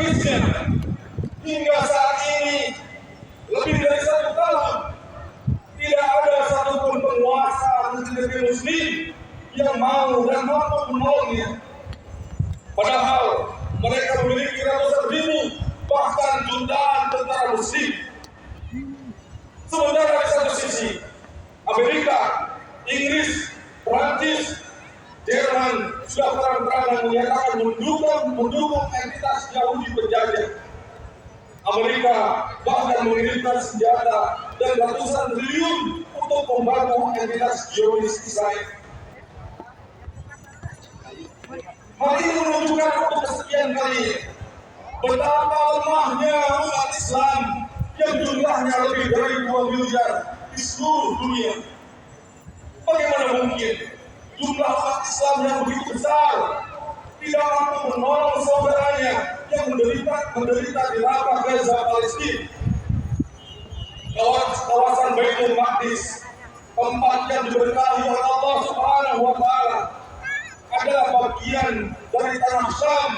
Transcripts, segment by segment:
tragisnya hingga saat ini lebih dari 1 tahun tidak ada satupun penguasa negeri Muslim yang mau dan mampu menolongnya. Padahal mereka memiliki ratusan ribu bahkan jutaan tentara Muslim. Sementara di satu sisi Amerika, Inggris, Prancis, Jerman sudah terang-terangan menyatakan mendukung entitas Yahudi penjajah. Amerika bahkan mengirimkan senjata dan ratusan triliun untuk membantu entitas Zionis Israel. Hal ini menunjukkan untuk kesekian kali betapa lemahnya umat Islam yang jumlahnya lebih dari 2 miliar di seluruh dunia. Bagaimana mungkin jumlah umat Islam yang begitu besar tidak mampu menolong saudaranya yang menderita di Rafah, Gaza, Palestina? Kawasan Baitul Maqdis, tempat yang diberkahi oleh Allah Subhanahu wa Ta'ala, adalah bagian dari tanah Syam,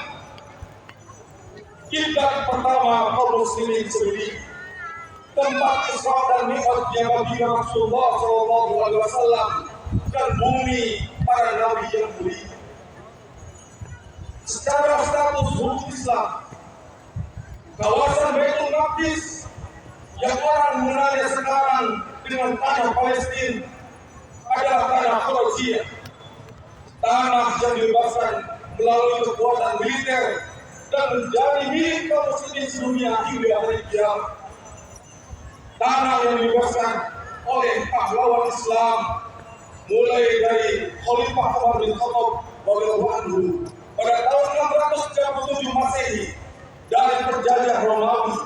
kiblat pertama kaum muslimin sendiri, tempat Isra dan Mi'raj yang baginda Rasulullah SAW dan bumi para nabi yang mulia. Secara status hukum Islam, kawasan Baitul Maqdis yang orang mengenalnya sekarang dengan tanah Palestina adalah tanah Palestina, tanah yang dibebaskan melalui kekuatan militer dan menjadi milik kaum muslimin sedunia hingga hari kiamat. Tanah yang dibebaskan oleh pahlawan Islam mulai dari Khalifah Umar bin Khattab radhiyallahu anhu pada tahun 637 Masehi dari penjajah Romawi,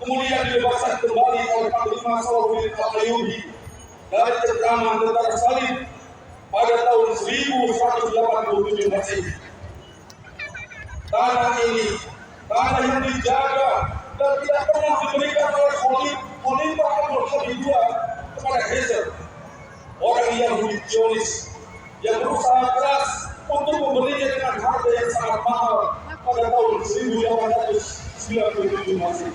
kemudian dibebaskan kembali oleh Panglima Salahuddin Al-Ayyubi dari cengkraman tentara Salib pada tahun 1187 Masehi. Tanah ini, tanah yang dijaga dan tidak pernah diberikan oleh Khalifah Abdul Hamid II kepada Hezer, orang Yahudi Zionis yang berusaha keras untuk membelinya dengan harga yang sangat mahal pada tahun 1897 Masehi.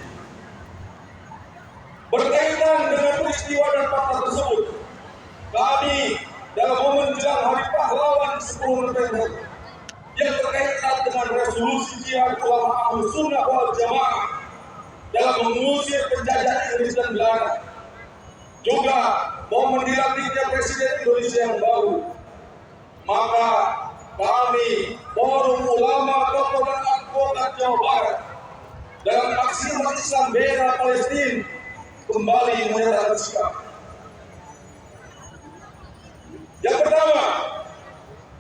Berkaitan dengan peristiwa dan fakta tersebut, kami dalam momen jelang Hari Pahlawan 10 November yang terkait dengan resolusi jihad ulama Ahlus Sunnah wal Jamaah dalam mengusir penjajah Inggris dan Belanda, juga momen dilantiknya Presiden Indonesia yang baru, maka kami Forum Ulama Tokoh dan Advokat Jawa Barat dalam aksi umat Islam bela Palestina kembali menyatakan sikap. Yang pertama,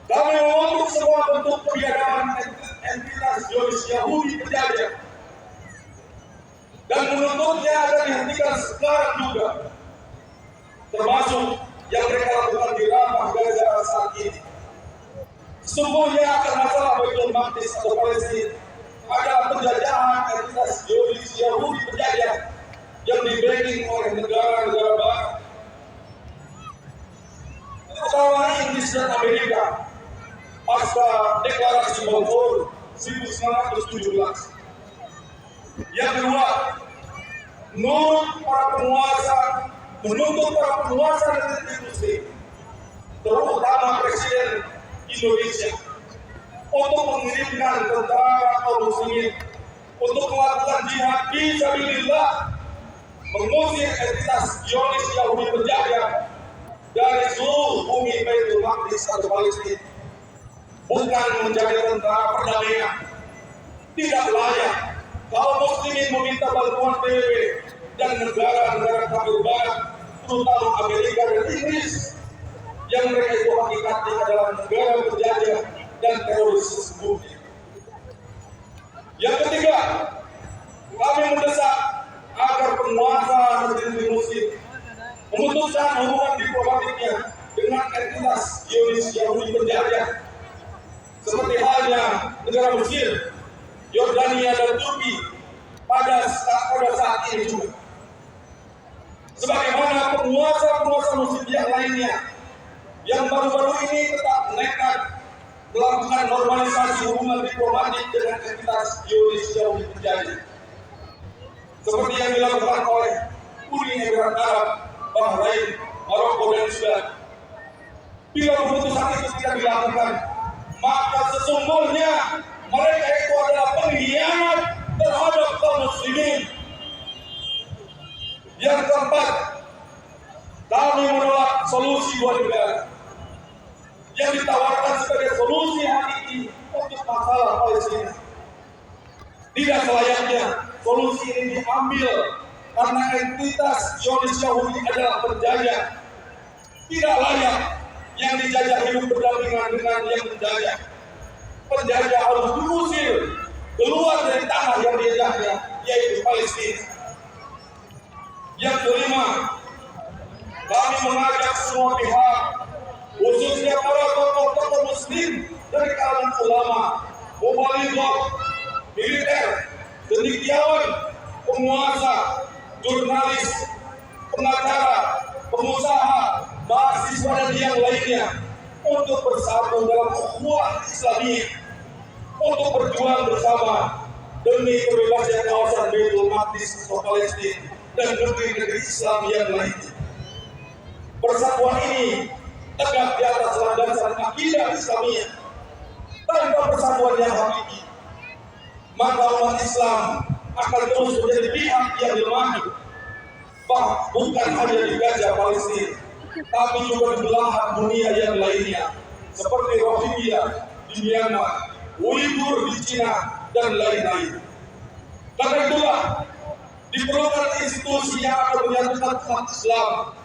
kami mengutuk semua bentuk kebiadaban entitas Zionis Yahudi penjajah dan menuntutnya agar dihentikan sekarang juga, termasuk yang mereka lakukan di Rafah, Gaza saat ini. Sesungguhnya akan masalah Baitul Maqdis atau Palestina adalah penjajahan entitas Zionis Yahudi penjajah yang di-backing oleh negara-negara barat, terutama Inggris dan Amerika pasca deklarasi Balfour 1917. Yang kedua, menuntut para penguasa negeri Muslim, terutama Presiden Indonesia, untuk mengirimkan tentara kaum muslimin untuk melakukan jihad fisabilillah, mengusir entitas Zionis Yahudi penjajah dari seluruh bumi Baitul Maqdis atau Palestina, bukan menjadi tentara perdamaian. Tidak layak kaum muslimin meminta bantuan PBB dan negara-negara kafir barat, terutama Amerika dan Inggris, yang mereka itu hakikatnya adalah negara penjajah dan teroris sesungguhnya. Yang ketiga, kami mendesak agar penguasa negeri Muslim memutuskan hubungan diplomatiknya dengan entitas Zionis Yahudi penjajah, seperti halnya negara Mesir, Yordania dan Turki pada saat ini juga. Sebagaimana penguasa-penguasa Muslim yang lainnya yang baru-baru ini tetap nekat melakukan normalisasi hubungan diplomatik dengan entitas Zionis Yahudi penjajah. terjadi. Seperti yang dilakukan oleh Uni Emirat Arab, Bahrain, Maroko dan Sudan. Bila keputusan itu tidak dilakukan, maka sesungguhnya mereka itu adalah pengkhianat terhadap kaum muslimin. Yang keempat, kami menolak solusi dua negara yang ditawarkan sebagai solusi hakiki untuk masalah Palestina. Tidak selayaknya solusi ini diambil karena entitas Zionis Yahudi adalah penjajah. Tidak layak yang dijajah hidup berdampingan dengan yang menjajah. Penjajah harus diusir keluar dari tanah yang dijajahnya, yaitu Palestina. Yang kelima, kami mengajak semua pihak, khususnya para tokoh-tokoh muslim dari kalangan ulama, muballigh, militer, cendekiawan, penguasa, jurnalis, pengacara, pengusaha, mahasiswa dan yang lainnya untuk bersatu dalam ukhuwah Islamiyah, untuk berjuang bersama demi kebebasan kawasan Baitul Maqdis atau Palestina dan negeri-negeri Islam yang lainnya. Persatuan ini tegak di atas landasan akidah Islamiyah. Tanpa persatuan yang hakiki, maka umat Islam akan terus menjadi pihak yang lemah, bukan hanya di Gaza Palestina, tapi juga di belahan dunia yang lainnya, seperti Rohingya di Myanmar, Uighur di Cina, dan lain-lain. Karena itulah diperlukan institusi yang akan menyatukan umat Islam